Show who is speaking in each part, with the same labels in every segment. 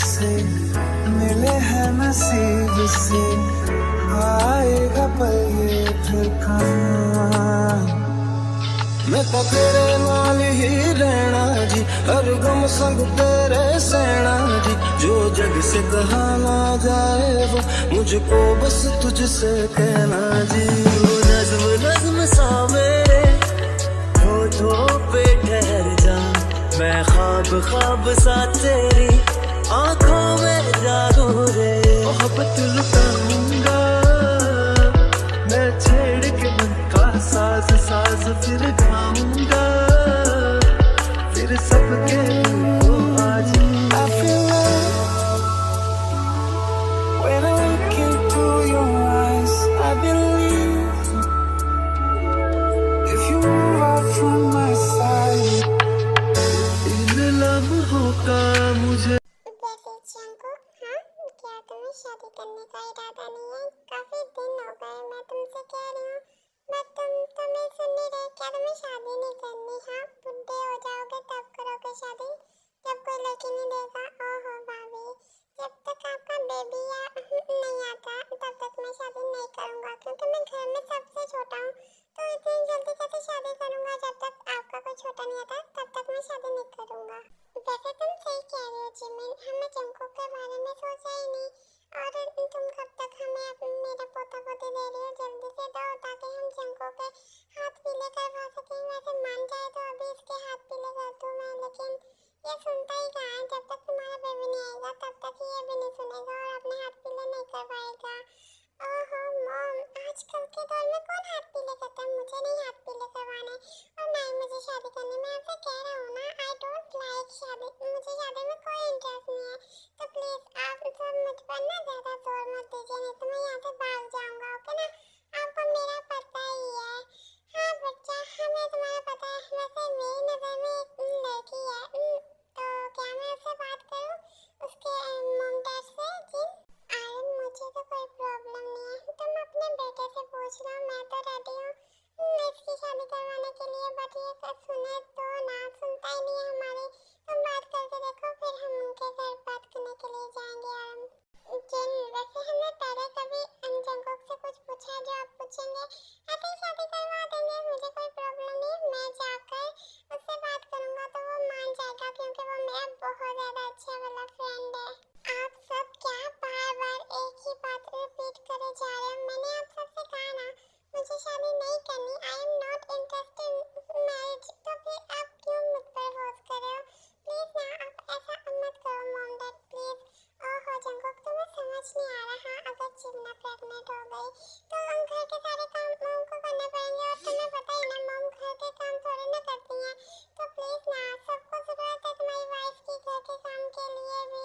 Speaker 1: से मिले हैं नसीब से, आएगा पल ये फिर कहाँ। मैं तो तेरे नाल ही रहना जी, हर गम संग तेरे सहना जी, जो जग से कहा ना जाए वो मुझको बस तुझसे कहना जी। वो नज्म नज्म सा मेरे होठों पे ठहर जा, मैं ख्वाब ख्वाब सा तेरी आंखों में जागूं रे। मोहब्बत लुटाऊंगा मैं छेड़ के मन का साज साज, फिर गाऊंगा फिर सबके दिल को आज। I feel love when I look into your eyes. I believe if you move out from my side, इन लम्हों का मुझे।
Speaker 2: वैसे जंकुक, हाँ, क्या तुम्हें शादी करने का इरादा नहीं है? काफी दिन हो गए मैं तुमसे कह रही हूँ, बट तुम तो मेरी सुन नहीं रहे। क्या तुम्हें शादी नहीं करनी? हाँ, बुढ़े हो जाओगे तब करोगे शादी, जब कोई लड़की नहीं देगा। ओहो भाभी, जब तक आपका बेबी या नहीं आता तब तक मैं शादी नहीं करूँगा, क्योंकि मैं घर में सबसे छोटा हूँ। तो इतनी जल्दी कैसे शादी करूँगा? जब तक आपका कोई छोटा नहीं आता तब तक मैं शादी नहीं करूँगा। वैसे तुम सही कह रहे हो जिमिन, हमें जंकुक के बारे में सोचा ही नहीं। और तुम कब तक हमें मेरा पोता पोती दे रही हो? जल्दी से दो ताकि हम जंकुक के हाथ पीले करवा सकें। वैसे मान जाए तो अभी इसके हाथ पीले कर दूँ मैं, लेकिन ये सुनता ही कहाँ है। जब तक तुम्हारा बेबी नहीं आएगा तब तक ये भी नहीं सुनेगा और अपने हाथ पीले नहीं करवाएगा। ओहो मॉम, आजकल के दौर में कौन हाथ पीले करता है? मुझे नहीं हाथ पीले करवाने और ना ही मुझे शादी करनी। मैं आपसे कह रहा हूँ ना, आई डोंट लाइक शादी, मुझे शादी में कोई इंटरेस्ट नहीं है। तो प्लीज आप सब मुझ पर ना ज्यादा जोर मत दीजिए, नहीं तो मैं यहाँ से भाग जाऊंगा, ओके ना? आपको मेरा पता ही है। हाँ बच्चा, हमें तुम्हारा पता है। वैसे मेरी नजर में एक लड़की है, तो क्या मैं उससे बात करूँ, उसके मॉम डैड से? जी मुझे तो कोई प्रॉब्लम नहीं है, तुम अपने बेटे से पूछ लो, मैं तो रेडी हूँ इसकी शादी करवाने के लिए। बट ये सब सुने तो ना, सुनता ही नहीं है हमारे। तुम बात करके देखो, फिर हम उनके घर बात करने के लिए जाएंगे। और जिन वैसे हमने पहले कभी जंकुक से कुछ पूछा है जो आप पूछेंगे? ऐसे ही शादी करवा देंगे, मुझे कोई प्रॉब्लम नहीं। मैं जाकर उससे बात करूंगा तो वो मान जाएगा, क्योंकि वो मेरा बहुत ज्यादा अच्छा वाला फ्रेंड है। आप सब क्या बार बार एक ही बात रिपीट करे जा रहे हो? मैंने आप सबसे कहा ना, मुझे शादी नहीं करनी। I am not interested in marriage. तो फिर आप क्यों मुझ पर फोर्स कर रहे हो? प्लीज ना, आप ऐसा मत करो मॉम डैड, प्लीज। ओहो जंकुक, तुम्हें समझ नहीं आ रहा। अगर चिन्ना प्रेग्नेंट हो गई तो हम घर के सारे काम मॉम को करने पड़ेंगे, और तुम्हें पता ही ना मॉम घर के काम थोड़े ना करती हैं। तो प्लीज ना, सबको जरूरत है तुम्हारी वाइफ की घर के काम के लिए भी,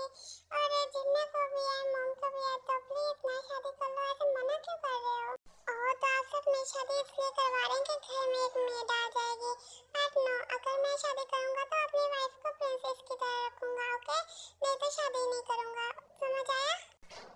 Speaker 2: और जिन्ना को भी है, मॉम को भी है। तो प्लीज ना शादी कर लो, ऐसे मना क्यों कर रहे हो? ओह, तो आप सब मेरी शादी इसलिए करवा रहे हैं कि घर में एक मेड आ जाएगी? बट नो, अगर मैं शादी करूंगा तो अपनी वाइफ को प्रिंसेस की तरह रखूंगा, ओके? नहीं तो शादी नहीं करूंगा, समझ आया?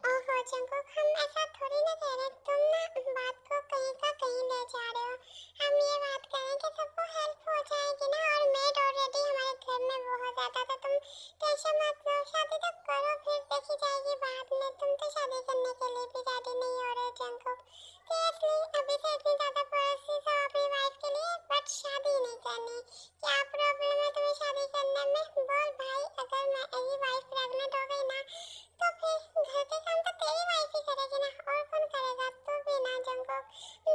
Speaker 2: ओहो जंकुक, हम ऐसा थोड़ी ना कह रहे, तुम ना बात को कहीं का कहीं ले जा रहे हो। हम ये बात कर रहे हैं कि सबको हेल्प हो जाएगी ना, और मेड ऑलरेडी हमारे घर में बहुत ज्यादा, तो तुम टेंशन मत लो। शादी तो करो, फिर देखी जाएगी बाद में। तुम तो शादी करने के लिए भी रेडी नहीं हो रहे जंकुक। सीरियसली, अभी से इतनी ज्यादा पॉलिसीज हो अपनी वाइफ के लिए, बट शादी नहीं करनी। क्या प्रॉब्लम है तुम्हें शादी करने में? बोल भाई, अगर मेरी वाइफ प्रेग्नेंट हो गई ना तो फिर घर के काम तो तेरी वाइफ ही करेगी ना, और कौन करेगा? तू भी ना जंकुक,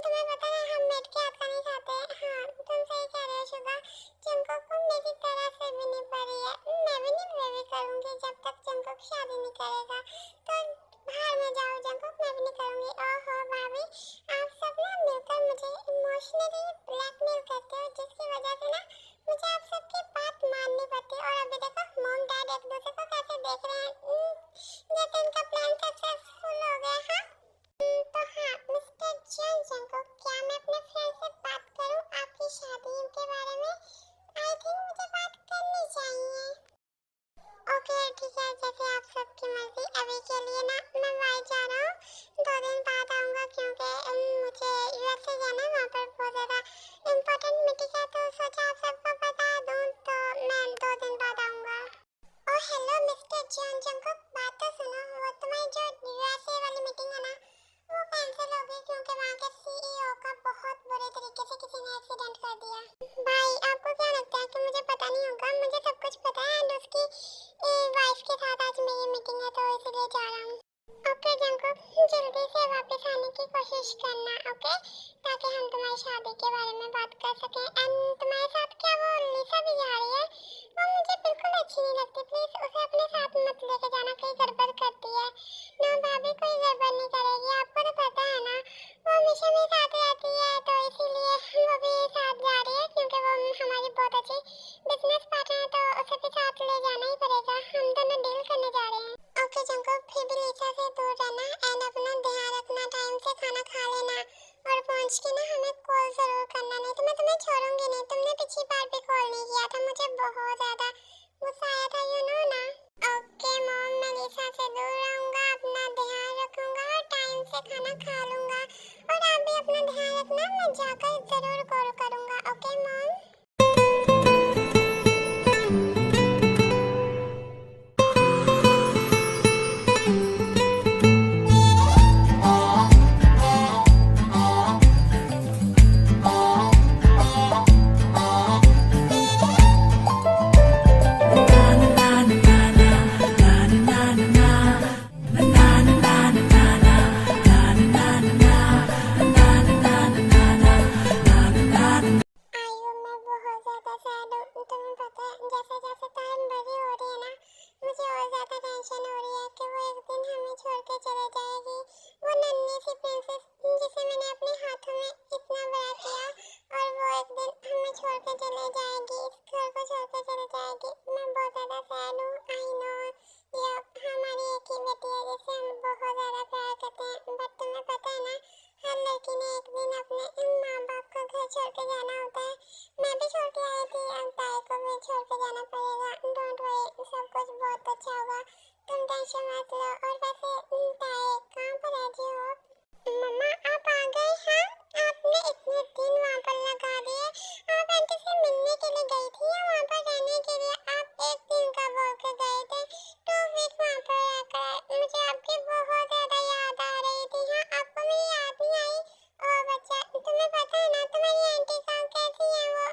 Speaker 2: तुम्हें पता है हम मेड के हाथ का नहीं खाते। हाँ तुम सही कह रहे हो शुगा, जंकुक को मेरी तरह से भी नहीं पड़ी है। मैं भी नहीं बेबी करूंगी जब तक जंकुक शादी नहीं करेगा। तो बाहर में जाओ जंकुक, मैं भी नहीं करूंगी। ओहो भाभी, आप सब ना मिलकर मुझे इमोशनली ब्लैकमेल करते हो, जिसकी वजह से ना मुझे आप सबकी बात माननी पड़ती है। और अभी देखो मॉम डैड एक दूसरे को कैसे देख रहे हैं, जैसे इनका प्लान सक्सेसफुल हो गया। हाँ तो हाँ मिस्टर जॉन जंकुक, क्या मैं अपने फ्रेंड से बात करूं आपकी शादी के बारे में? आई थिंक मुझे बात करनी चाहिए। ओके ठीक है, जैसे आप सबकी मर्जी। अभी के लिए ना मैं बाहर जा रहा हूँ, 2 दिन बाद आऊँगा, क्योंकि मुझे यूएसए जाना है, वहाँ पर बहुत ज़्यादा इम्पोर्टेंट मीटिंग है। तो सोचा आप सबको बता दूँ, तो मैं 2 दिन बाद आऊँगा। ओह हेलो मिस्टर जंकुक बात तो सुनो, वो तुम्हारी जो यूएसए वाली मीटिंग है ना, वो कैंसिल हो गई क्योंकि वहाँ के सीईओ का बहुत बुरे तरीके से किसी ने एक्सीडेंट कर दिया। भाई आपको क्या लगता है कि मुझे पता नहीं होगा? मुझे सब कुछ पता है एंड उसकी वाइफ के साथ आज मेरी मीटिंग है तो इसलिए जा रहा हूँ। ओके जंकुक, जल्दी से वापस आने की कोशिश करना, ओके, ताकि हम तुम्हारी शादी के बारे में बात कर सकें। एंड तुम्हारे साथ क्या वो लिसा भी जा रही है? वो मुझे बिल्कुल अच्छी नहीं लगती, प्लीज उसे अपने साथ मत लेके जाना, कहीं गड़बड़ करती है ना। भाभी कोई गड़बड़ नहीं करेगी, आपको तो पता है ना, वो हमेशा मेरे साथ रहती है तो इसीलिए वो भी साथ जा रही है क्योंकि वो हमारी बहुत अच्छी बिजनेस पार्टनर है तो उसे भी साथ ले जाना ही पड़ेगा। हम दोनों डील करने जा रहे हैं। ओके जंकुक, फिर भी लिसा से दूर रहना एंड अपना ध्यान रखना, टाइम से खाना खा लेना और पहुंच के ना हमें कॉल जरूर करना, नहीं तो मैं तुम्हें छोड़ूंगी नहीं। तुमने पिछली बार भी कॉल नहीं किया था, मुझे बहुत ज्यादा गुस्सा आया था, यू नो ना। ओके मॉम, मैं लिसा से दूर रहूंगा, अपना ध्यान रखूंगा और टाइम से खाना खा लूंगा। और आप भी अपना ध्यान रखना, मैं जाकर जरूर कॉल करूंगा। Okay mom. आयु मैं बहुत ज्यादा सैड हूँ, तुम्हें पता है जैसे जैसे टाइम बड़ी हो रही है ना, मुझे और ज्यादा टेंशन हो रही है कि वो एक दिन हमें छोड़ के चले जाएगी। वो नन्ही सी प्रिंसेस जिसे मैंने अपने हाथों में इतना बड़ा किया, और वो एक दिन हमें छोड़ के चले जाएगी, इस घर को छोड़ के चले जाएगी। मैं बहुत ज्यादा सैड हूँ, आई नो। ये हमारी एक ही बेटी है जिसे हम बहुत ज्यादा प्यार करते हैं, बट तुम्हें पता है ना, हर लड़की ने एक दिन अपने माँ बाप का घर छोड़ के जाना होता है। मैं भी छोड़ के आई थी, अब ताई को भी छोड़ के जाना पड़ेगा। डोंट वरी, सब कुछ बहुत अच्छा होगा, तुम टेंशन मत लो। और वैसे ताई कहाँ पर है जी हो? मम्मा आप आ गए? हाँ, आपने इतने दिन वहाँ पर लगा दिए। आप आंटी से मिलने के लिए गई थी या वहाँ पर रहने के लिए? आप एक दिन का बोल के गए थे, 2 वीक वहाँ पर रहकर आए। मुझे आपकी बहुत ज्यादा याद आ रही थी। हाँ, आपको मेरी याद नहीं आई? ओ बच्चा, तुम्हें पता है ना तुम्हारी आंटी का कैसी है वो?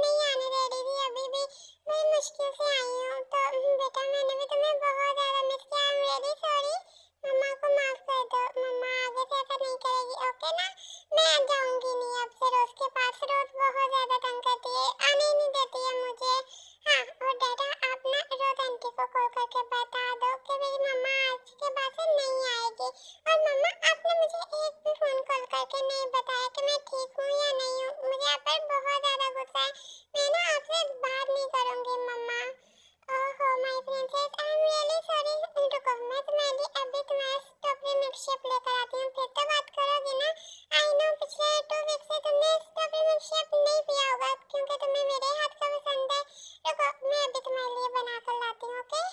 Speaker 2: नहीं आने दे रही थी अभी भी, मैं मुश्किल से आई हूँ। तो बेटा मैंने भी तुम्हें बहुत ज्यादा मिस किया, आई एम रियली सॉरी। मम्मा को माफ कर दो, मम्मा आगे से ऐसा नहीं करेगी, ओके ना? मैं आ जाऊंगी नहीं अब से रोज के पास, रोज बहुत ज्यादा तंग करती है, आने ही नहीं देती है मुझे। हाँ, और डैडा आप ना रोज आंटी को कॉल करके बता दो कि मेरी मम्मा आज के बाद से नहीं आएगी। और मम्मा आपने मुझे एक भी फोन कॉल करके नहीं बताया कि मैं ठीक हूँ या नहीं हूँ। मुझे आप पर बहुत ज्यादा गुस्सा है, मैं ना आपसे बात नहीं करूंगी मम्मा। ओहो my princess, I am really sorry. रुको, मैं तुम्हारे लिए अभी तुम्हारा स्ट्रॉबेरी मिल्कशेक लेकर आती हूँ, फिर तो बात करोगी ना। आई नो पिछले 2 वीक से तुमने स्ट्रॉबेरी मिल्कशेक नहीं पिया होगा क्योंकि तुम्हें मेरे हाथ का पसंद है। रुको, मैं अभी तुम्हारे लिए बना कर लाती हूँ, ओके?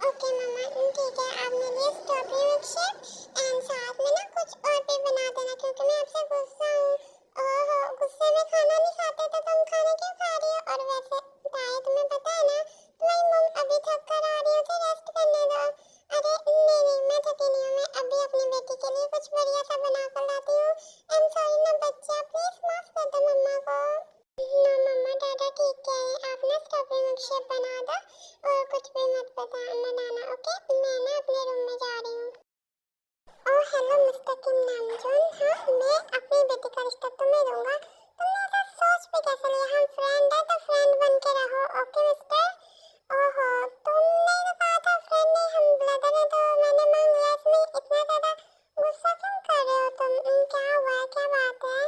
Speaker 2: ओके मम्मा, ठीक है, आप मेरे लिए स्ट्रॉबेरी मिल्कशेक एंड साथ में ना कुछ और भी बना देना क्योंकि मैं आपसे गुस्सा हूँ। ओहो, गुस्से में खाना नहीं खाते तो तुम खाना क्यों खा रही हो? और वैसे ताई तुम्हें पता है ना, तुम्हारी मम अभी थक कर आ रही है, उसे रेस्ट करने दो। अरे नहीं नहीं, मैं थकी नहीं हूँ, मैं अभी अपनी बेटी के लिए कुछ बढ़िया सा बना कर लाती हूँ। आई एम सॉरी ना बच्चा, प्लीज माफ कर दो मम्मा को। ना मम्मा डैडा ठीक कह रहे हैं, आप ना स्ट्रॉबेरी मिल्कशेक बना दो और कुछ भी मत बनाना, ओके? मैं ना अपने रूम में जा रही हूँ। ओह हेलो मिस्टर किम नामजून, हाँ मैं अपनी बेटी का रिश्ता तुम्हें दूंगा। तुमने ऐसा सोच भी कैसे लिया? हम फ्रेंड है तो फ्रेंड बन के रहो, ओके मिस्टर? ओहो, तुमने तो कहा था फ्रेंड नहीं हम ब्रदर है, तो मैंने मांग लिया। इसमें इतना ज्यादा गुस्सा क्यों कर रहे हो तुम? क्या हुआ है, क्या बात है?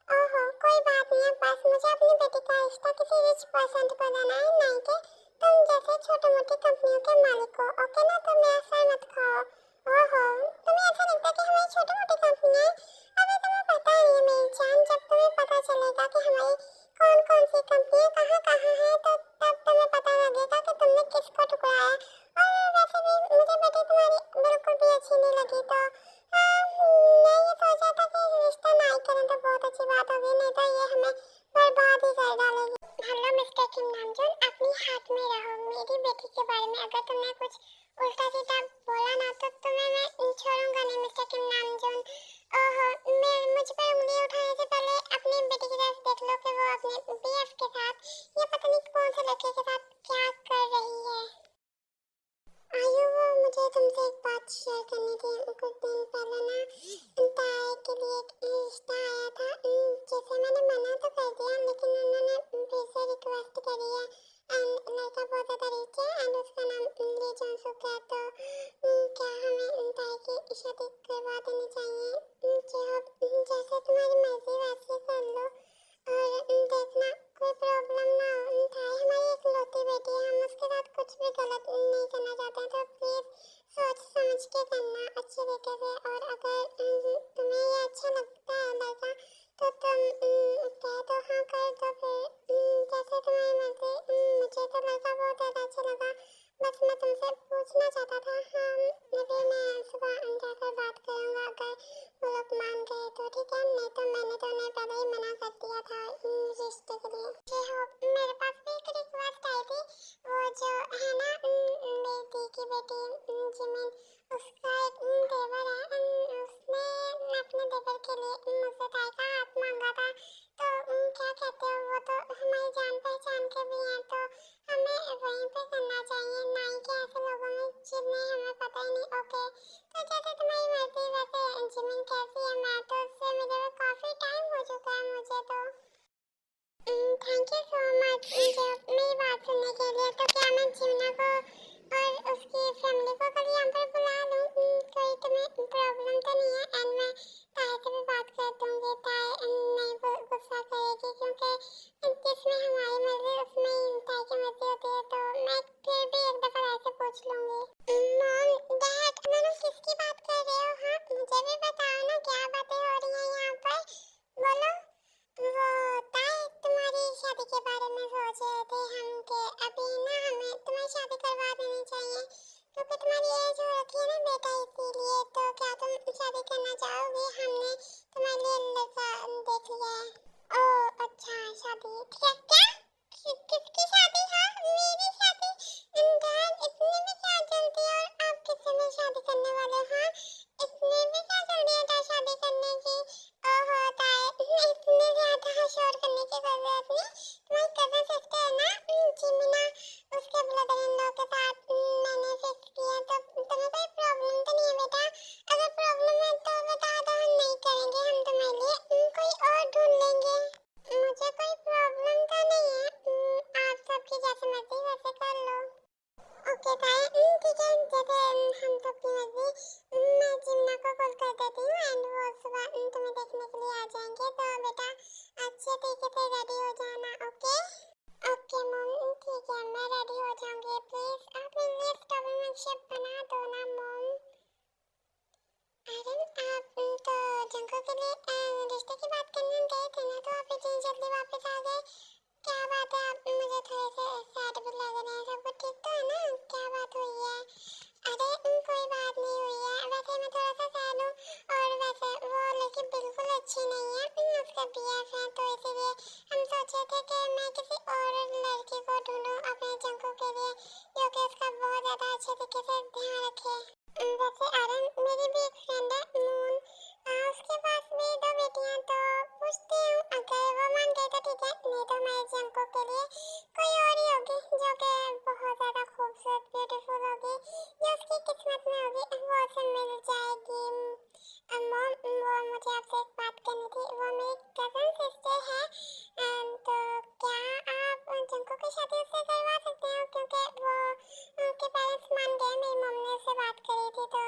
Speaker 2: ओहो कोई बात नहीं है, बस मुझे अपनी बेटी का रिश्ता किसी रिच पर्सन को देना है, नहीं कि तुम जैसे छोटी मोटी कंपनियों के मालिक को, ओके ना? तो मेरा सर मत खाओ। ओहो, तुम्हें ऐसा लगता है कि हमारी छोटी मोटी कंपनी है? अभी तुम्हें पता नहीं है मेरी जान, जब तुम्हें पता चलेगा कि हमारी कौन कौन सी कंपनी कहाँ कहाँ है तो तब तुम्हें पता लगेगा कि तुमने किसको ठुकराया। और वैसे भी मुझे बेटी तुम्हारी बिल्कुल भी अच्छी नहीं लगी, तो मैं ये सोचा था कि रिश्ता ना ही करें तो बहुत अच्छी बात होगी, नहीं तो ये हमें बर्बाद ही कर डालेगी। हेलो मिस्टर किम नामजोन, अपने हाथ में रहो। मेरी बेटी के बारे में अगर तुमने कुछ उल्टा सीधा बोला ना तो तुम्हें मैं छोड़ूंगा नहीं मिस्टर किम नामजोन। ओहो, मैं मुझ पर उंगली उठाने से पहले अपनी बेटी की तरफ देख लो कि वो अपने बीएफ के साथ या पता नहीं कौन से लड़के के साथ क्या कर रही है। आयु, वो मुझे तुमसे एक बात शेयर करनी थी। कुछ दिन पहले ना ताए के लिए एक रिश्ता आया था। जैसे मैंने मना तो कर दिया लेकिन उन्होंने फिर से रिक्वेस्ट करी है। एंड लड़का बहुत ज़्यादा रिच है एंड उसका नाम ली जॉन सुक है। तो क्या हमें ताए की शादी करवा देनी चाहिए? जैसे तुम्हारी मर्जी वैसे कर लो और देखना कोई प्रॉब्लम ना हो। ताए हमारी इकलौती बेटी है, हम उसके साथ कुछ भी गलत नहीं करना चाहते हैं। तो प्लीज़ सोच समझ के करना अच्छे तरीके से। और अगर तुम्हें ये अच्छा लगता है लड़का तो तुम कह दो हाँ कर दो। फिर जैसे तुम्हारी मर्जी। मुझे तो लड़का बहुत ज़्यादा अच्छा लगा, बस मैं तुमसे पूछना चाहता था। हाँ, फिर मैं सुबह जाकर बात करूँगा। अगर वो लोग मान गए तो ठीक है, नहीं तो मैंने तो उन्हें पहले ही मना कर दिया था रिश्ते के लिए। जी हाँ, मेरे पास भी एक रिक्वेस्ट आई थी। वो जो है ना मेरी दी की बेटी जिमिन, उसका एक देवर है उसने अपने देवर के लिए मुझसे ताई का हाथ मांगा था। तो क्या कहते हो, वो तो हमारी जान पहचान के भी हैं तो हमें वहीं पे करना चाहिए, ना ही कि ऐसे लोगों में जिन्हें हमें पता ही नहीं। ओके, तो जैसे तुम्हारी मर्जी। वैसे जिमिन कैसी है? मैं तो उससे मिले हुए काफ़ी टाइम हो चुका है मुझे तो। थैंक यू सो मच मुझे मेरी बात सुनने के लिए। तो क्या मैं जिमना को और उसकी फैमिली को कल यहाँ पर बुला लूँ? कोई तुम्हें प्रॉब्लम तो नहीं है? एंड मैं ताए से भी बात कर दूँगी, ताए नहीं गुस्सा करेगी क्योंकि जिसमें हमारी मर्जी उसमें ही ताए की मर्जी होती है। तो मैं फिर भी एक दफ़ा ताए से पूछ लूँगी। मॉम डैड, दोनों किसकी बात कर रहे हो? हाँ, मुझे भी बताओ ना क्या बातें हो रही हैं यहाँ पर, बोलो। वो ताए तुम्हारी शादी के बारे में सोच रहे थे हम कि अभी ना हमें तुम्हारी शादी करवा देनी चाहिए क्योंकि तुम्हारी एज हो रखी है ना बेटा, इसीलिए। तो क्या तुम शादी करना चाहोगे? हमने तुम्हारे लिए लड़का देख लिया है। ओह अच्छा, शादी ठीक है। क्या किसकी शादी? हाँ, मेरी शादी। डैड, इतने में क्या जल्दी? और आप किससे में शादी करने वाले? हाँ, इतने में क्या जल्दी है शादी करने की? ओहो ताए, इतने ज़्यादा शोर करने की ज़रूरत नहीं। तुम्हारी कज़न सिस्टर है ना जिमिना, उसके ब्रदर इन लॉ के साथ मैंने फिक्स किया है। तो तुम्हें कोई प्रॉब्लम तो नहीं है बेटा? अगर प्रॉब्लम है तो बता दो, हम नहीं करेंगे, हम तुम्हारे लिए कोई और ढूंढ लेंगे। मुझे कोई प्रॉब्लम तो नहीं है, आप सबकी जैसे मर्जी वैसे कर लो। ओके ताए, ठीक है, जैसे हम सबकी मर्जी। मैं जिमना को कॉल कर देती हूँ एंड वो सुबह तुम्हें देखने के लिए आ जाएंगे। तो बेटा अच्छे तरीके से रेडी हो जाना। ओके ओके मॉम, ठीक है, मैं रेडी हो जाऊंगी। प्लीज़ आप मेरे लिए स्टॉबी शेप बना दो ना मॉम। अरे आप तो जंको के लिए रिश्ते की बात करने गए थे ना, तो आप इतनी जल्दी वापस आ गए? क्या बात है? आप मुझे थोड़े से सैड भी लग रहे हैं। सब कुछ ठीक तो है ना? क्या बात हुई है? अरे कोई बात नहीं हुई है, वैसे मैं थोड़ा सा सैड हूँ। और वैसे वो लड़की बिल्कुल अच्छी नहीं है, उसका बीएफ है, तो इसीलिए हम सोचे थे कि मैं किसी और लड़की को ढूंढूं अपने जंको के लिए जो कि उसका बहुत ज़्यादा अच्छे तरीके से ध्यान रखे। वैसे आरन, मेरी भी एक फ्रेंड है मून, उसके पास भी दो बेटियां। तो पूछती हूँ, अगर वो मान गए तो ठीक है, नहीं तो मैं जंको के लिए कोई और ही होगी जो कि बहुत ज़्यादा खूबसूरत ब्यूटीफुल होगी, जो उसकी किस्मत में होगी वो उसे मिल जाएगी। मॉम, वो मुझे आपसे एक बात करनी थी। वो मेरी कज़न सिस्टर है तो क्या आप जंको की शादी उससे करवा सकते हो? क्योंकि वो उनके पेरेंट्स मान गए, मेरी मम्मी ने उससे बात करी थी तो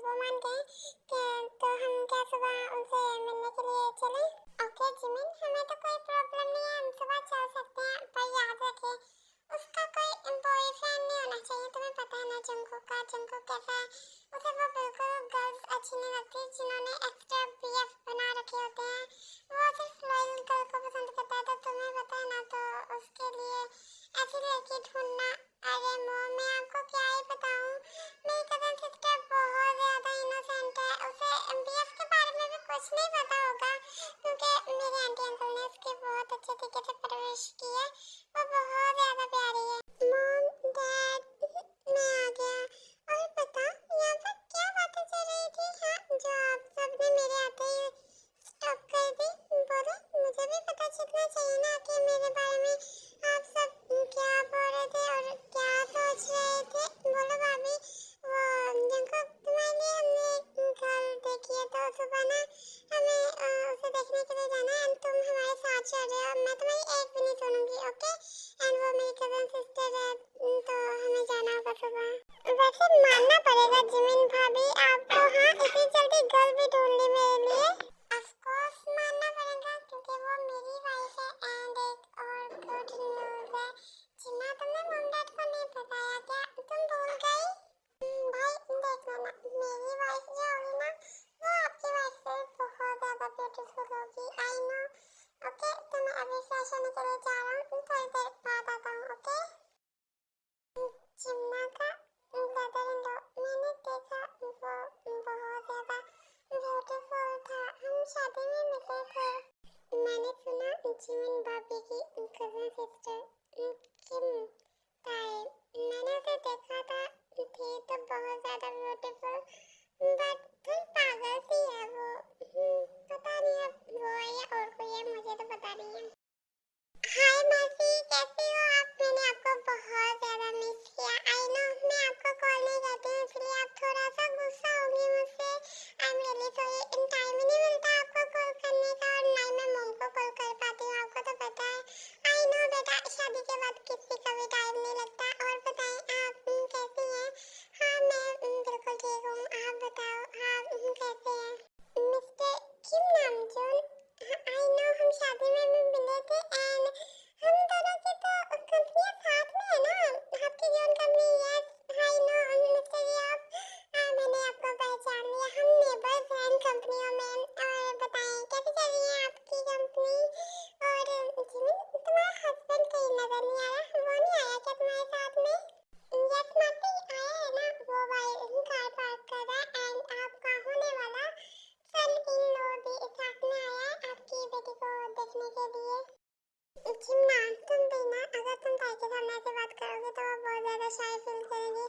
Speaker 2: वो मान गए कि तो हम क्या सुबह उनसे मिलने के लिए चलें? ओके जिमिन, हमें तो कोई प्रॉब्लम नहीं है, हम सुबह चल सकते हैं, पर याद रखिए उसका कोई बॉयफ्रेंड नहीं होना चाहिए। तुम्हें पता है ना जंको कैसा है, उसे वो बिल्कुल गर्ल्स अच्छी नहीं लगती जिन्होंने एक्स्ट्रा बीएफ बना रखे होते हैं। वो सिर्फ लॉयल गर्ल को पसंद करता है, तो तुम्हें पता है ना, तो उसके लिए ऐसी लड़की ढूंढना। अरे मॉम, मैं आपको क्या ही बताऊं, मेरी कज़न सिस्टर बहुत ज़्यादा इनोसेंट है, उसे बीएफ के बारे में भी कुछ नहीं पता होगा क्योंकि मेरे आंटी अंकल ने उसकी बहुत अच्छे तरीके से परवरिश की है। वो बहुत ओके। एंड वो मेरी कजन सिस्टर है, तो हमें जाना होगा सुबह। वैसे मानना पड़ेगा जिमिन भाभी आपको, हाँ इतनी जल्दी गर्ल भी ढूंढ ली मेरे लिए। ऑफ कोर्स मानना पड़ेगा क्योंकि वो मेरी वाइफ है। एंड एक और गुड न्यूज़ है, जिन्ना तुमने मॉम डैड को नहीं बताया क्या, तुम भूल गई? भाई देख लेना, मेरी वाइफ जो होगी ना वो आपकी वाइफ से बहुत ज्यादा ब्यूटीफुल होगी। I know. ओके, तो मैं अभी फ्रेश होने के लिए जा रहा हूँ, थोड़ी देर बाद आता हूँ। ओके। जिन्ना का ब्रदर इन लॉ मैंने देखा, वो बहुत ज्यादा ब्यूटीफुल था। हम शादी में मिले थे। मैंने सुना जिमिन भाभी की कजन सिस्टर किम ताए, मैंने उसे देखा था, थी तो बहुत ज्यादा ब्यूटीफुल, बट तुम पागल सी है वो। पता नहीं अब वो है या और कोई है, मुझे तो पता नहीं है। हाय मासी, कैसी हो आप? मैंने आपको बहुत ज्यादा मिस किया। आई नो, मैं आपको कॉल नहीं करती हूँ इसलिए आप थोड़ा सा गुस्सा होंगी मुझसे। I am really sorry, time ही नहीं मिलता आपको कॉल करने का, और ना ही मैं मॉम को कॉल कर पाती हूँ, आपको तो पता है। आई नो बेटा, शादी के बाद किसी का भी टाइम नहीं लगता। और बताएं आप कैसी हैं? हाँ मैं बिल्कुल ठीक हूँ, आप बताओ आप कैसे हैं? Mister Kim Namjoon, I know हम शादी में भी मिले थे। एंड हम दोनों की तो कंपनियां साथ में है ना, आपकी John company. Yes I know mister Yap, मैंने आपको पहचान लिया, हम नेबर्स हैं कंपनियों में। और बताएं कैसी चल रही है आपकी कंपनी? और जिमिन, तुम्हारा हस्बैंड कहीं नजर नहीं आया, वो नहीं आया क्या तुम्हारे साथ में? यस मासी आया है ना, वो भाई कार पार्क कर रहा है। एंड आपका होने वाला सन इन लॉ भी साथ में आया है आपकी बेटी को देखने के लिए। जिन्ना तुम भी ना, अगर तुम भाई के सामने ऐसे बात करोगे तो वो बहुत ज्यादा शाय फील करेंगे।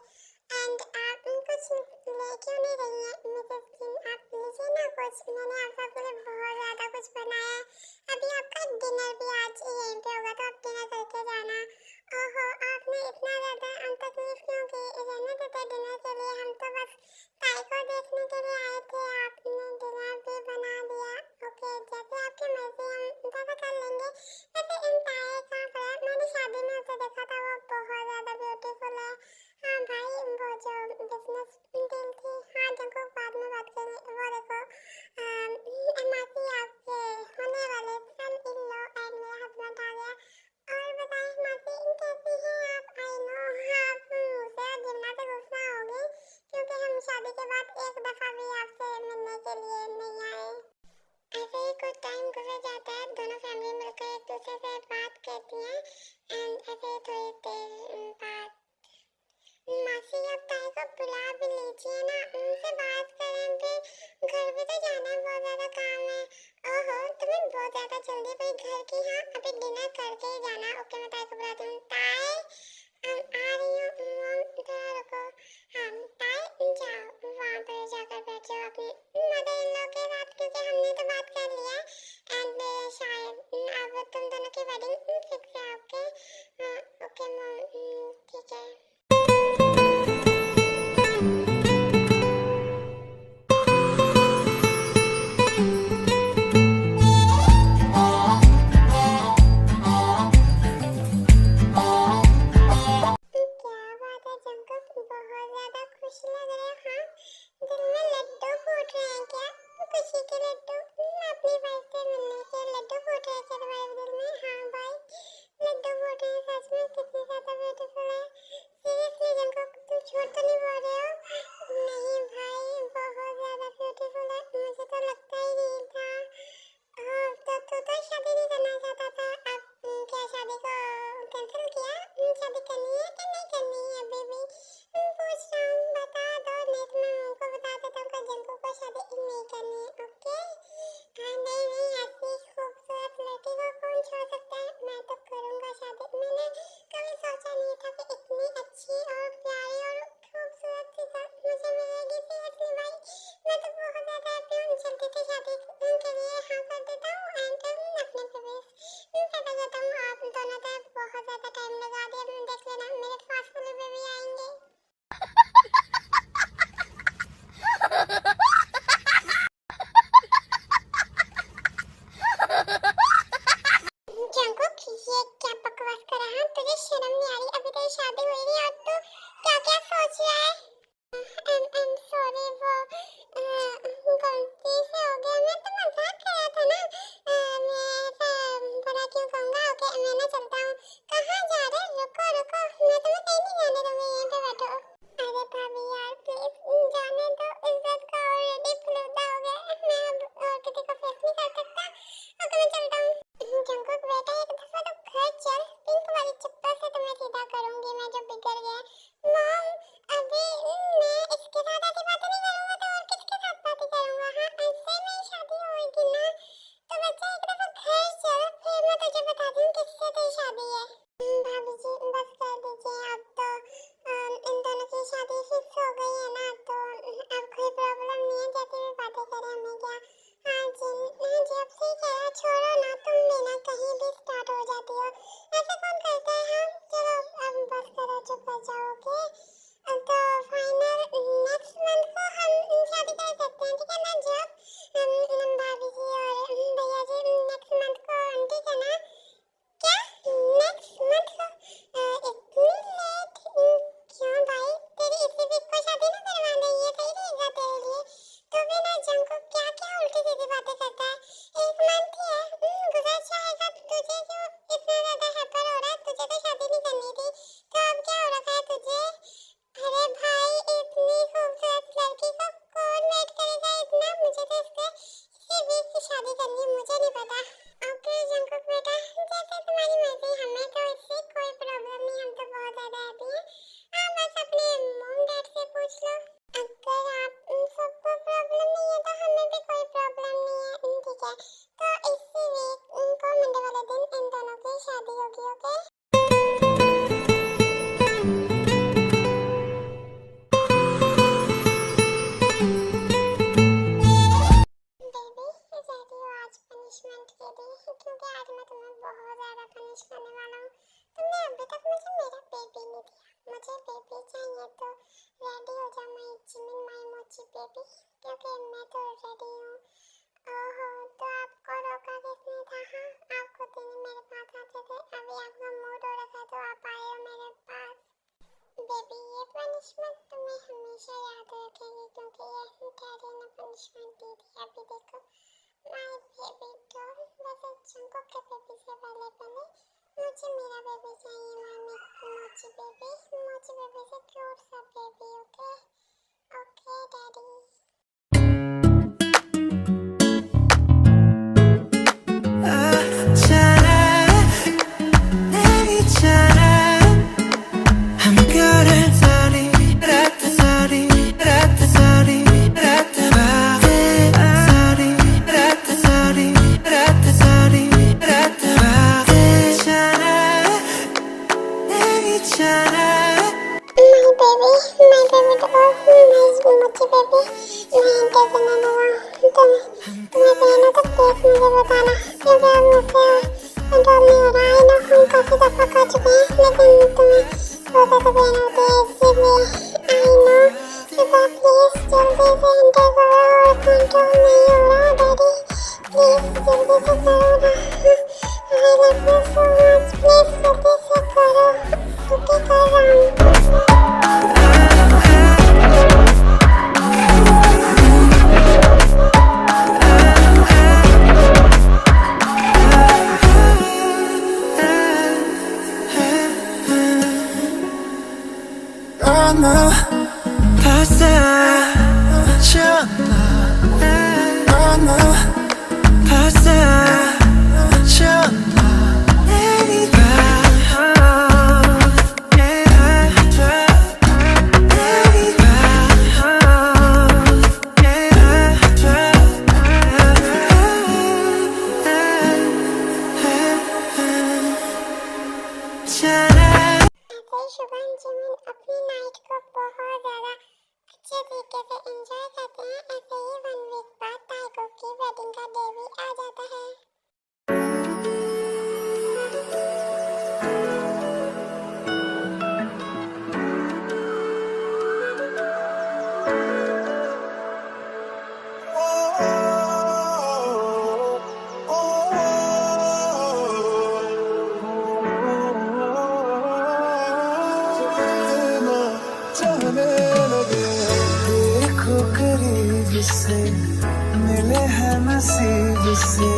Speaker 2: एंड आप कुछ ले क्यों नहीं रही हैं मिसेस किम? आप लीजिए ना कुछ, मैंने आप सबके लिए बहुत ज्यादा कुछ बनाया है। अभी आपका डिनर भी आज यहीं पे होगा, तो आप डिनर करके जाना। ओहो, आपने इतना ज्यादा तकलीफ क्यों की? रहने देते डिनर के लिए, हम तो बस ताई को देखने के लिए आए थे। आपने डिनर भी बना दिया। ओके, जैसे आपकी मर्जी, हम पता कर लेंगे। वैसे इन ताई कहाँ पर है? मैंने शादी में उसे देखा था, वो बहुत ज्यादा ब्यूटीफुल है। हाँ भाई, वो जो बिजनेस डील थी, हाँ जिनको बाद में बात करेंगे, वो देखो मासी आपके होने वाले सन इन लॉ एंड मेरा हस्बैंड आ गया। और बताएं मासी कैसी हैं आप? आई नो आप मुझसे और जिन्ना से गुस्सा होगी क्योंकि हम शादी के बाद एक दफा भी आपसे मिलने के लिए नहीं आए। ऐसे ही कुछ टाइम गुजर जाता है, दोनों फैमिली मिलकर एक दूसरे से बात करती हैं। एंड ऐसे थोड़ी देर बाद मासी अब ताई को बुला भी लीजिए ना, उनसे बात करें, फिर घर भी तो जाना है, बहुत ज्यादा काम है। ओहो, तुम्हें बहुत ज्यादा जल्दी भाई घर की? हाँ अभी डिनर करके ही जाना। ओके, मैं ताई को बुलाती हूँ। ताई आ रही हूँ, इधर रुको। हाँ ताई जाओ वहाँ पर जाकर बैठो अपनी मदर इन लॉ के साथ, क्योंकि हमने तो बात कर लिया है। एंड शायद अब तुम दोनों की वेडिंग फिक्स है। ओके ओके मॉम, ठीक है। खुश लग रहे हो? हाँ दिल में लड्डू फूट रहे हैं क्या? खुशी के लड्डू? अपनी वाइफ से मिलने के लड्डू फूट रहे हैं क्या तुम्हारे दिल में? हाँ भाई लड्डू फूट रहे हैं, सच में कितनी ज्यादा ब्यूटीफुल है। सीरियसली जिनको तुम झूठ तो नहीं बोल रहे हो? नहीं भाई बहुत ज्यादा ब्यूटीफुल है, मुझे तो लगता ही नहीं था। तो तू तो शादी नहीं करना चाहता था, अब क्या शादी को कैंसिल किया? शादी करनी है कि नहीं करनी है? अभी भी पूछ रहा हूँ, बता दो नहीं तो मैं उनको बता देता हूँ जिनको को शादी नहीं करनी है। ओके हाँ नहीं नहीं, ऐसी खूबसूरत लड़की को कौन छोड़ सकता है? मैं तो करूँगा शादी। मैंने कभी सोचा नहीं था कि इतनी अच्छी और प्यारी और खूबसूरत सी मुझे मिलेगी। सीरियसली भाई मैं तो बहुत ज़्यादा हैप्पी हूँ। जल्दी से शादी के लिए हाँ कर देता हूँ एंड अपने प्रवेश पता करता हूँ। आप दोनों तो बहुत ज़्यादा टाइम लगा दिया, देख लेना मेरे फास्ट में भी आएंगे। जंकुक ये क्या बकवास बस कर। हाँ, तुझे शर्म नहीं आ रही? अभी तेरी शादी हुई नहीं और तू क्या क्या सोच रहा है? I'm sorry, वो गलती से हो गया। मैं तो मजाक कर रहा था ना। मैं ऐसा बुरा क्यों कहूँगा? ओके, मैं ना चलता हूँ। कहाँ जा रहे? रुको रुको, मैं तुम्हें कहीं नहीं जाने दूँगी, यहीं पे बैठो। अरे भाभी यार प्लीज जाने दो, इज्जत का ऑलरेडी फलूदा हो गया है। मैं अब और किसी को फेस नहीं कर सकता। ओके, मैं चलता हूँ। जंकुक बेटा, एक दफा तो घर चल। पिंक वाली चप्पल से तुम्हें सीधा करूंगी मैं जो बिगड़ गया। मॉम, अभी मैं इसके साथ ऐसी बातें नहीं करूंगा तो और किसके साथ बातें करूंगा? हाँ, ऐसे मेरी शादी होगी ना। तो बच्चा एक दफा घर चल, फिर मैं तुझे बता दूँ किससे तेरी शादी है। भाभी जी बस कर दीजिए, अब तो इन दोनों की शादी फिक्स हो गई है ना, तो अब कोई प्रॉब्लम नहीं है। जैसे भी बातें करें हमें क्या। हाँ जी, हाँ जी, अब सही कह रहा। छोड़ो ना, तुम भी ना कहीं भी स्टार्ट हो जाती हो। ऐसा कौन करता है? हाँ चलो अब बस करो, चुप हो जाओ। ओके, तो फाइनल नेक्स्ट मंथ को हम शादी कर सकते हैं, ठीक है ना? जब भाभी जी और भैया जी नेक्स्ट मंथ को, ठीक है ना? क्या नेक्स्ट मंथ? इतनी लेट क्यों भाई? तेरी इसी वीक को शादी ना करवा दे, ये सही रहेगा तेरे लिए? तो भी ना जंको क्या क्या उल्टी सीधी बातें करता है। एक मंथ ही है, गुजर जाएगा। तुझे क्यों इतना ज्यादा हैपर हो रहा है? तुझे तो शादी नहीं करनी थी, तो अब क्या हो रखा है तुझे? अरे भाई, इतनी खूबसूरत लड़की को कौन वेट करेगा इतना? मुझे तो इससे इसी वीक की शादी करनी है, मुझे नहीं पता। ओके जंकुक बेटा, जैसे तुम्हारी मर्जी, हमें तो इससे कोई प्रॉब्लम नहीं, हम तो बहुत ज्यादा हैप्पी हैं। हाँ, बस अपने मॉम डैड से पूछ लो। अगर आप सबको प्रॉब्लम नहीं है तो हमें भी कोई प्रॉब्लम नहीं है, ठीक है? तो इसी वीक को मंडे वाले दिन इन दोनों की शादी होगी। ओके बेबी, रेडी हो आज पनिशमेंट के लिए? क्योंकि आज मैं तुम्हें बहुत ज्यादा पनिश करने वाला हूँ। तुमने अभी तक मुझे मेरा बेबी नहीं दिया, मुझे बेबी चाहिए। तो रेडी हो जा माय जिमिन माय मोची बेबी, क्योंकि मैं तो रेडी हूँ। ओहो, तो आपको रोका किसने था? हाँ, आप खुद ही मेरे पास आते थे। अभी आपका मूड हो रखा तो आप आए हो मेरे पास। बेबी, ये पनिशमेंट तुम्हें हमेशा याद रखेगी, क्योंकि ये डैडी ने पनिशमेंट दी थी। अभी देखो माय बेबी डॉल, वैसे जंकुक के बेबी से पहले मुझे मेरा बेबी चाहिए। मामी मोची बेबी से क्यूट सा बेबी। Okay okay daddy.
Speaker 1: से मिले हैं नसीब से,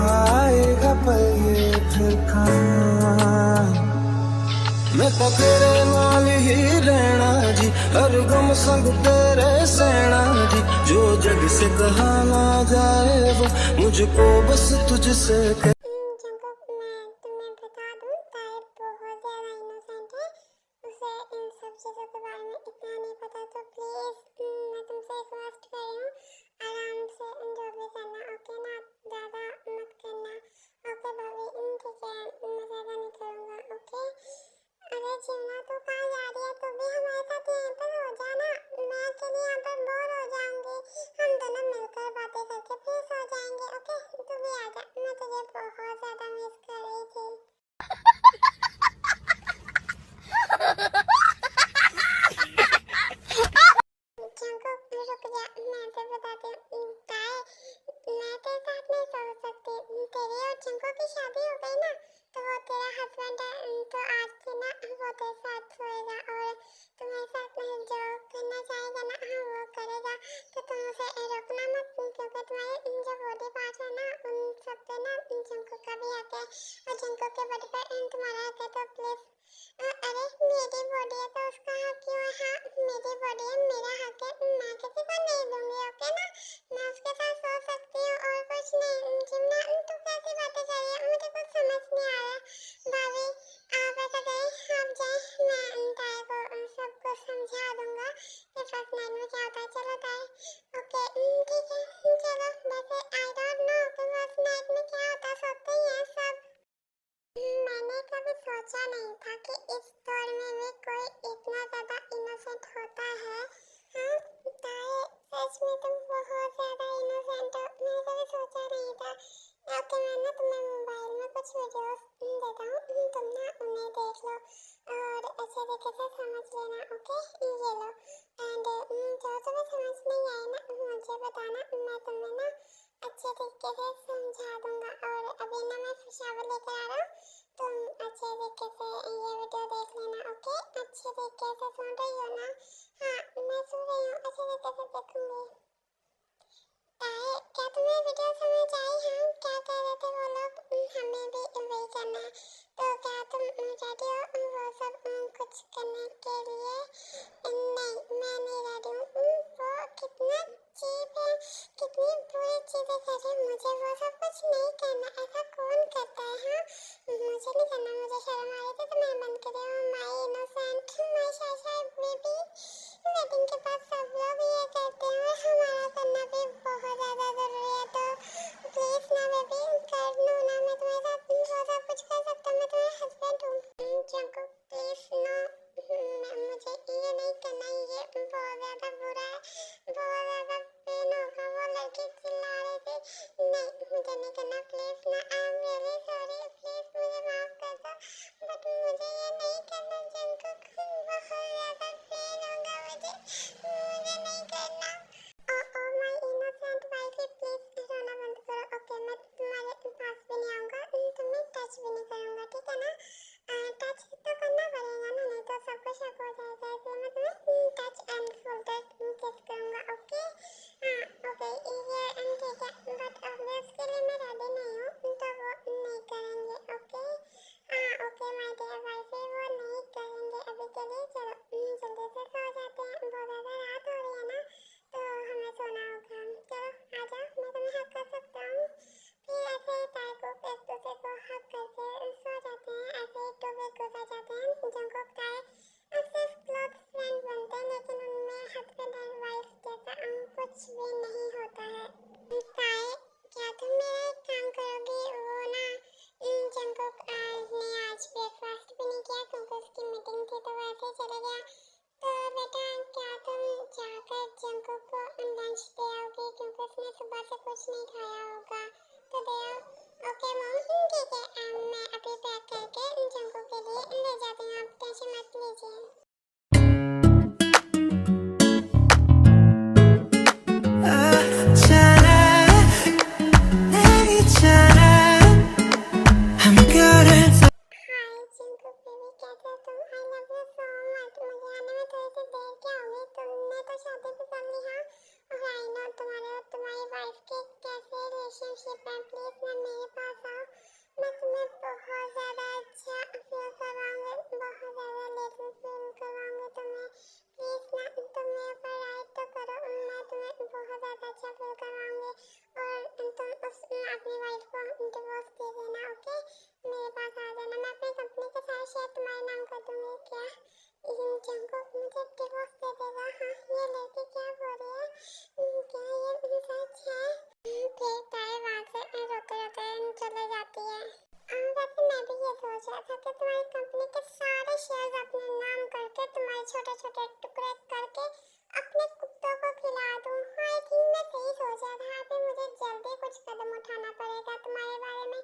Speaker 1: आएगा पल ये फिर कहाँ। मैं तो तेरे नाल ही रहना जी, हर गम संग तेरे सहना जी। जो जग से कहा ना जाए वो मुझको बस तुझसे
Speaker 2: जंकुक, मैं तुम्हें बता दूं, ताए बहुत ज़्यादा इनोसेंट है। उसे इन सब चीज़ों के बारे में इतना नहीं पता, तो प्लीज़ मैं तुमसे रिक्वेस्ट कर रही हूँ, आराम से जो भी करना, ओके ना? ज़्यादा मत करना, ओके भाभी? ठीक है, मैं ज़्यादा नहीं करूँगा, ओके? अरे जीवना, तो कहाँ जा रही है? तो भी हमारे साथ यहीं पर हो जाना। मैं अकेली यहाँ पर बोर हो जाऊंगी, हम दोनों मिलकर बातें करके फिर सो जाएंगे, ओके? तू भी आ जा, मैं तुझे बहुत ज़्यादा मिस कर रही थी। जंकुक, रुक जा, मैं तो बताती हूँ। ताए, मैं तेरे साथ नहीं सो सकती। तेरी और जंकुक की शादी हो गई ना, तो वो तेरा हस्बैंड है, तो आज से ना वो तेरे साथ सोएगा और तुम्हारे साथ में जो करना चाहेगा ना, हाँ वो करेगा। तो तुम उसे रोकना मत, क्योंकि तुम्हारे जो बॉडी पार्ट्स है ना, उन सब पे ना जंकुक का भी हक है, और जंकुक के बॉडी पे तुम्हारा हक है। तो प्लीज, अरे मेरी बॉडी है तो उसका हक क्यों है? हाँ, मेरी बॉडी है, मेरा हक है, मैं किसी को नहीं दूंगी, ओके ना? मैं उसके साथ सो सकती हूँ और कुछ नहीं। जिमना, तू कैसी बातें कर रही है? मुझे कुछ समझ नहीं आ रहा। भाभी, आप ऐसा करें, आप जाए, मैं ताए को सबको समझा दूंगा कि फर्स्ट नाइट में क्या होता है। चलो ताए, ओके ठीक है, चलो। वैसे आई डोंट नो कि फर्स्ट नाइट में क्या होता, सोते ही हैं सब। मैंने कभी सोचा नहीं था कि इस दौर में भी कोई इतना ज़्यादा इनोसेंट होता है। हाँ ताए, सच में तुम बहुत ज़्यादा इनोसेंट हो, मैंने कभी सोचा नहीं था। ओके, मैं ना तुम्हें मोबाइल में कुछ वीडियोस देता हूँ, तुम ना उन्हें देख लो और अच्छे तरीके से समझ लेना, ओके? ये लो, एंड जो तुम्हें समझ नहीं आए ना, मुझे बताना, मैं तुम्हें ना अच्छे तरीके से समझा दूंगा। और अभी ना मैं शावर लेकर आ रहा हूँ, तुम अच्छे तरीके से ये वीडियो देख लेना, ओके? अच्छे तरीके से सुन रही हो ना? हाँ, मैं सुन रही हूँ, अच्छे तरीके से देखूंगी। ताए, क्या तुम्हें वीडियो समझ आई? हाँ, क्या कह रहे थे वो लोग? हमें भी वही करना है, तो क्या तुम रेडी हो वो सब कुछ करने के लिए? नहीं, मैं नहीं रेडी हूँ। वो कितना चीप है, कितनी बुरी चीजें कर रहे हैं, मुझे वो सब कुछ नहीं करना। ऐसा कौन करता है? हाँ, मुझे नहीं करना, मुझे शर्म आ रही थी तो मैं बंद कर रही हूँ। माई इनोसेंट, माई शाशा बेबी, वेडिंग के बाद सब लोग ये करते हैं और हमारा करना भी बहुत ज़्यादा ज़रूरी है। तो प्लीज़ ना बेबी, कर लो ना, मैं तुम्हारे साथ वो सब कुछ कर सकता हूँ, मैं तुम्हारा हस्बैंड हूँ। जंकुक प्लीज़ नो, मुझे ये नहीं करना, ये बहुत ज़्यादा बुरा है, बहुत ज़्यादा पेन होगा। वो लड़की चिल्ला रही थी, नहीं मुझे नहीं करना, प्लीज़ ना, आई एम रियली सॉरी, प्लीज़ मुझे माफ़ कर दो, बट मुझे ये नहीं करना जंकुक, बहुत ज़्यादा पेन होगा मुझे, मुझे नहीं करना। Oh my innocent wifey, please रोना बंद करो, ओके? मैं तुम्हारे पास भी नहीं आऊँगा, तुम्हें टच भी नहीं करूँगा, ठीक है ना? टच तो करना पड़ेगा ना, नहीं तो सबको शक हो जाएगा, इसलिए मैं तुम्हें टच एंड फोल्डर किस करूँगा, ओके? हाँ ओके, ये ठीक है, बट अभी उसके लिए मैं रेडी नहीं हूँ, तो वो नहीं करेंगे, ओके? हाँ ओके माय डियर वाइफी, वो नहीं करेंगे अभी के लिए। चलो जल्दी से सो जाते हैं, बहुत ज़्यादा रात हो रही है ना, तो हमें सोना होगा। चलो आ जाओ, मैं तुम्हें हक कर सकता हूँ। फिर ऐसे ताए को एक दूसरे को हक करके सो जाते हैं, ऐसे 2 वीक गुजर जाते हैं। जंकुक ताए अब सिर्फ क्लोज फ्रेंड बनते हैं, लेकिन उनमें हस्बैंड एंड वाइफ जैसा कुछ भी नहीं होता है। ताए, क्या तुम मेरा एक काम करोगे? वो ना जंकुक ने आज ब्रेकफास्ट भी नहीं किया तुम्हारे नाम कर दूंगी क्या? जंगकुक मुझे डिवोर्स दे देगा। हाँ, ये लड़की क्या बोल रही है? क्या ये सच है? फिर ताए वहाँ से रोते रोते चले जाती है। वैसे मैं भी ये सोच रहा था कि तुम्हारी कंपनी के सारे शेयर्स अपने नाम करके तुम्हारे छोटे छोटे टुकड़े करके अपने कुत्तों को खिला दूं। हाँ, आई थिंक मैं सही सोच रहा था। अभी मुझे जल्दी कुछ कदम उठाना पड़ेगा तुम्हारे बारे में,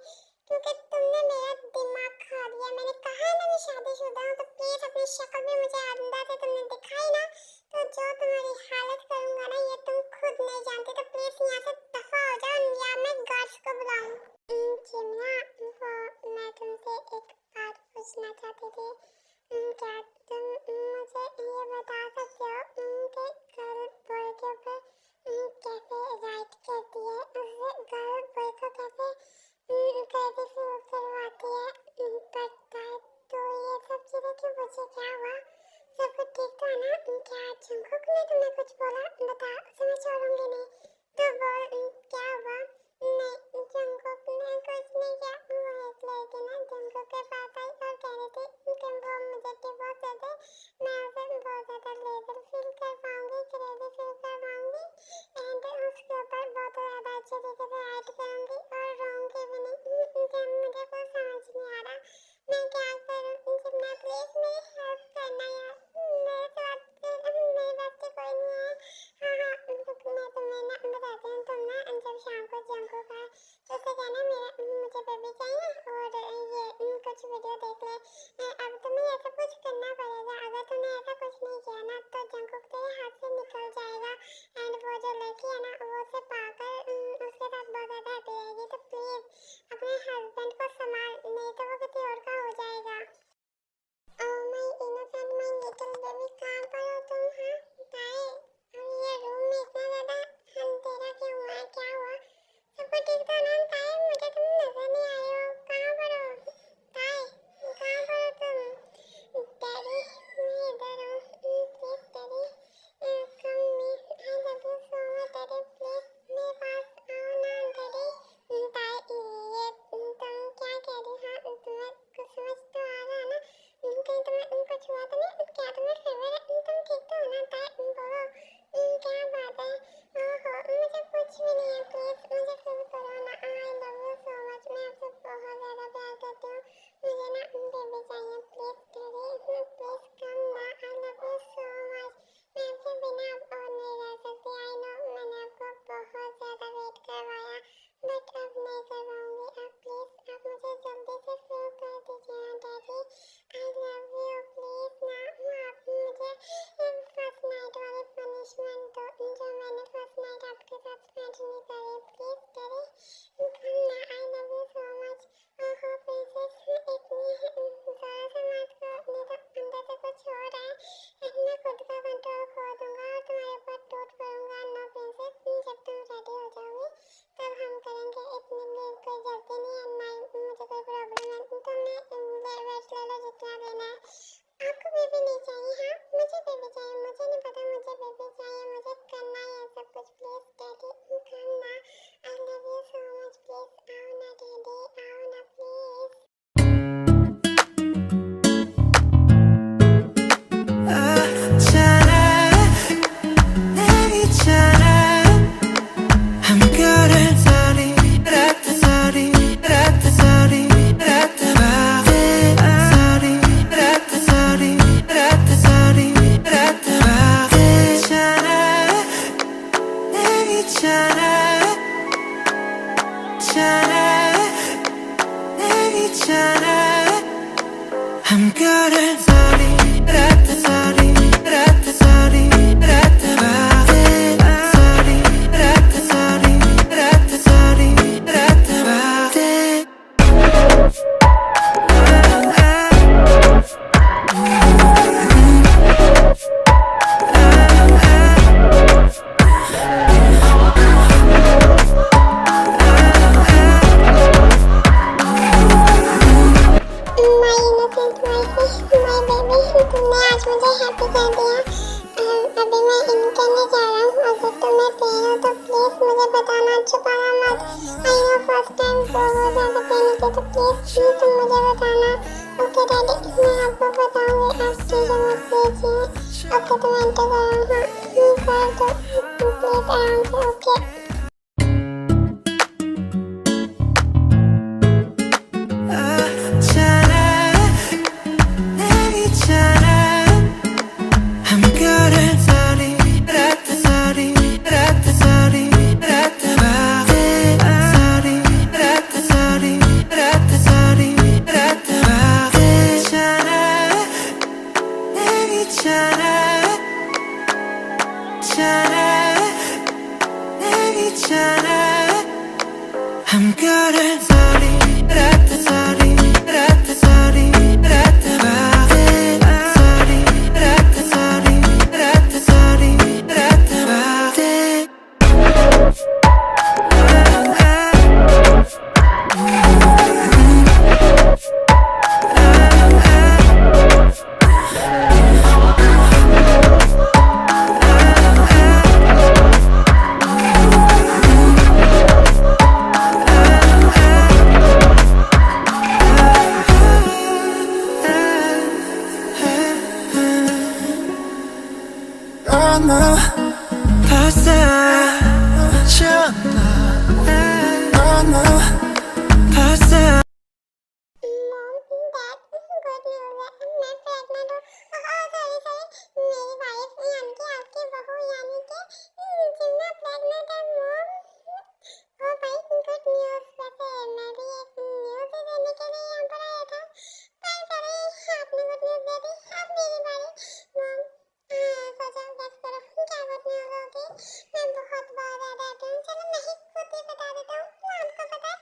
Speaker 2: क्योंकि तुमने मेरा दिमाग खा दिया। मैंने कहा है ना मैं शादीशुदा हूँ, तो प्लीज अपनी शक्ल भी मुझे अंदर से तुमने दिखाई ना, तो जो तुम्हारी हालत करूंगा ना ये तुम खुद नहीं जानते। तो प्लीज यहाँ से दफा हो जाओ या मैं गार्ड्स को बुलाऊं। चिमना, वो मैं तुमसे एक बात पूछना चाहती थी। क्या तुम मुझे ये बता सकते हो कि गर्ल बॉय के ऊपर कैसे राइट करती है, उससे गर्ल बॉय को कैसे कैसे फील करवाती है, पता है? तो ये सब चीजें क्यों पूछे? क्या हुआ? सब कुछ ठीक तो है ना? क्या जंगकुक ने तुम्हें कुछ बोला? बता, उसे मैं छोड़ूंगी नहीं। तो बोल, क्या हुआ? नहीं, जंगकुक ने कुछ नहीं किया। वो एक लड़की ना जंगकुक के पास आई और कह रही थी कि वो मुझे डिवोर्स दे दे, मैं उसे बहुत ज्यादा लेजर फील कर पाऊंगी, क्रेजी फील कर पाऊंगी एंड उसके ऊपर बहुत ज्यादा अच्छे तरीके से राइट करूंगी और रोऊंगी भी नहीं। जब मुझे कुछ समझ नहीं आ रहा मैं क्या करूं? जितना प्लीज मेरी हेल्प करना यार, मेरे साथ मेरे बस की कोई नहीं है। हाँ हाँ, मैं तुम्हें ना बताती हूँ। तुम ना जब शाम को जंगकुक का तो उसे कहना मुझे बेबी चाहिए और ये कुछ वीडियो देख ले। अब तुम्हें ऐसा कुछ करना पड़ेगा। अगर तुमने ऐसा कुछ नहीं किया ना तो जंगकुक तेरे हाथ से निकल जाएगा एंड वो जो लड़की है ना वो उसे पाकर उसके साथ बहुत ज्यादा हैप्पी रहेगी। तो प्लीज अपने हस्बैंड को संभाल, नहीं तो वो किसी और का हो जाएगा। Oh my innocent, my little baby, कहाँ पर हो तुम? हाँ ताए, ये रूम में इतना ज्यादा अंधेरा क्यों हुआ है? क्या हुआ? सब कुछ ठीक तो है ना ताए? मुझे तुम नजर नहीं आ रहे हो। कहाँ पर हो ताए? कहाँ पर हो तुम? डैडी, मैं इधर हूँ। Please daddy, come me, I love you so much daddy, please मेरे पास आओ ना डैडी। ताए, ये तुम क्या कह रही? हाँ, तुम्हें कुछ समझ तो आ रहा है ना? कहीं तुम्हें कुछ हुआ तो नहीं? क्या तुम्हें फीवर है? तुम ठीक तो हो ना ताए? बोलो, क्या बात है? ओहो, मुझे कुछ भी नहीं है, प्लीज मुझे फील करो ना। I love you so much, मैं आपसे बहुत ज्यादा प्यार करती हूँ। मुझे ना बेबी चाहिए, प्लीज डैडी, प्लीज कम ना। I love you so much, मैं आपके बिना अब और नहीं रह सकती। आई नो मैंने आपको बहुत ज्यादा वेट करवाया बट अब नहीं करवाऊंगी। अब प्लीज आप मुझे जल्दी से फील कर दीजिए ना daddy. I love you, please ना आप मुझे फर्स्ट नाइट वाली पनिशमेंट दो जो मैंने फर्स्ट नाइट आपके साथ स्पेंड नहीं करी। प्लीज डैडी कम ना। I love you so much. ओहो प्रिंसेस, इतनी जोर से मत करो, नहीं तो अंदर से कुछ हो रहा है। मैं खुद का कंट्रोल खो दूंगा और तुम्हारे ऊपर टूट पड़ूंगा। नो प्रिंसेस, जब तुम रेडी हो जाओगे तब हम करेंगे। इतनी भी कोई जल्दी नहीं है ना, मुझे कोई प्रॉब्लम है। तुमने वेट ले लो जितना लेना है। आपको बेबी नहीं चाहिए? हाँ, मुझे बेबी चाहिए। मुझे नहीं पता, मुझे बेबी चाहिए, मुझे करना है सब कुछ। प्लीज डैडी कम ना। I love you so much, please आओ ना डैडी, आओ ना please.
Speaker 1: I'm good at sorry, rat sorry, rat sorry, rat sorry, rat sorry, rat sorry,
Speaker 2: तुमने आज मुझे हैप्पी कर दिया। अभी मैं इंटरनेट जा रहा हूँ। अगर तुम्हें पेन हो तो प्लीज मुझे बताना, छुपाना मत। आई नो फर्स्ट टाइम बहुत ज्यादा पेन होती है, तो प्लीज तुम मुझे बताना। ओके डैडी, मैं आपको बताऊंगी, आप टेंशन मत लीजिए। ओके तो मैं एंटर कर रहा हूँ। कर दो प्लीज आराम से। Okay
Speaker 1: I'm good at sorry, rat sorry, rat sorry, rat sorry, rat sorry, rat sorry, rat 너무 passionate 너무 passionate
Speaker 2: mom dad, good news है, मैं प्रेग्नेंट हूँ। सॉरी सॉरी, मेरी वाइफ यानी कि आपकी बहू यानी कि जिन्ना प्रेग्नेंट है मॉम। ओ भाई गुड न्यूज़। वैसे मैं भी एक न्यूज़ देने के लिए यहाँ पर आया था, पर चलो आपने गुड न्यूज़ दे दी, अब मेरी बारी। मॉम सोचा गेस करो क्या गुड न्यूज़ होगी। मैं बहुत ज़्यादा डरती हूँ, चलो मैं ही खुद ही बता देता हूँ। आपको पता है